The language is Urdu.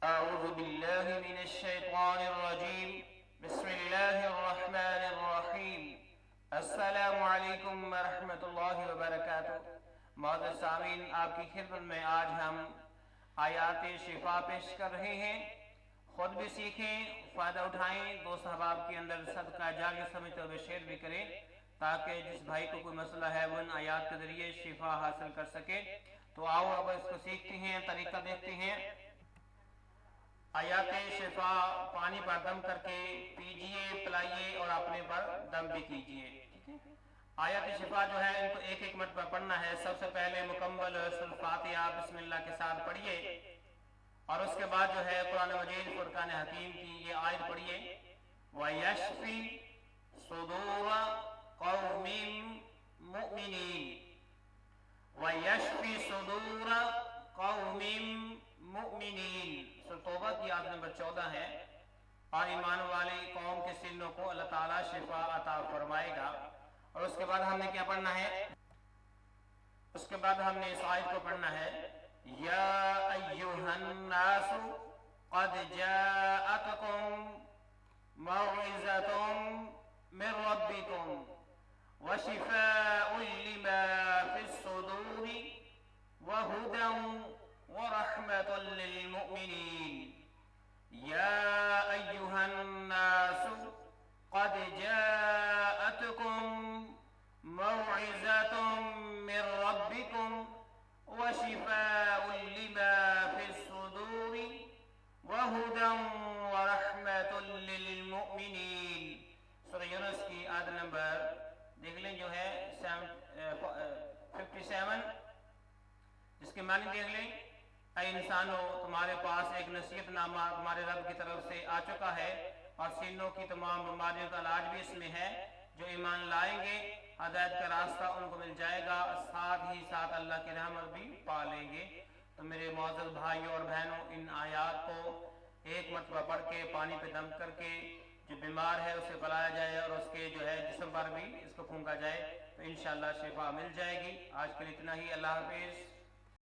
اعوذ باللہ من الشیطان الرجیم بسم اللہ الرحمن الرحیم السلام علیکم ورحمۃ اللہ وبرکاتہ۔ معزز سامعین، آپ کی خدمت میں آج ہم آیات شفا پیش کر رہے ہیں۔ خود بھی سیکھیں، فائدہ اٹھائیں، دوست احباب کے اندر صدقہ جاریہ سمجھتے ہوئے شیئر بھی کریں تاکہ جس بھائی کو کوئی مسئلہ ہے وہ ان آیات کے ذریعے شفا حاصل کر سکے۔ تو آؤ اب اس کو سیکھتے ہیں، طریقہ دیکھتے ہیں۔ آیات شفا پانی پر دم کر کے پیجئے، پلائیے اور اپنے پر دم بھی کیجئے۔ آیات شفا جو ہے ان کو ایک ایک مرتبہ پڑھنا ہے۔ سب سے پہلے مکمل سورۃ فاتحہ بسم اللہ کے ساتھ پڑھیے اور اس کے بعد جو ہے قرآن مجید فرقان حکیم کی یہ آیت پڑھیے، وَيَشْفِي صُدُورَ قَوْمٍ مُؤْمِنِينَ، وَيَشْفِي صُدُورَ قَوْمٍ مُؤْمِنِينَ۔ سورۃ توبہ کی آیت نمبر 14 ہے۔ اور ایمان والی قوم کے سینوں کو اللہ تعالیٰ شفا عطا فرمائے گا۔ اور اس کے بعد ہم نے کیا پڑھنا ہے؟ اس کے بعد ہم نے اس آیت کو پڑھنا ہے، یا ایھا الناس قد جاءتکم موعظۃ من ربکم وشفاء لما فی الصدور وہدی ورحمۃ للمؤمنین۔ یا ایھا الناس قد جاءتکم موعظۃ من ربکم وشفاء لما فی الصدور وہدی ورحمۃ للمؤمنین۔ سورہ یونس کی آیت نمبر دیکھ لیں جو ہے 57، جس کے معنی دیکھ لیں، اے انسانو تمہارے پاس ایک نصیحت نامہ تمہارے رب کی طرف سے آ چکا ہے اور سینوں کی تمام بیماریوں کا علاج بھی اس میں ہے۔ جو ایمان لائیں گے ہدایت کا راستہ ان کو مل جائے گا، ساتھ ہی ساتھ اللہ کی رحمت بھی پا لیں گے۔ تو میرے معزز بھائیوں اور بہنوں، ان آیات کو ایک مرتبہ پڑھ کے پانی پہ دم کر کے جو بیمار ہے اسے پلایا جائے اور اس کے جو ہے جسم پر بھی اس کو پھونکا جائے تو انشاءاللہ شفا مل جائے گی۔ آج کے لیے اتنا ہی، اللہ حافظ۔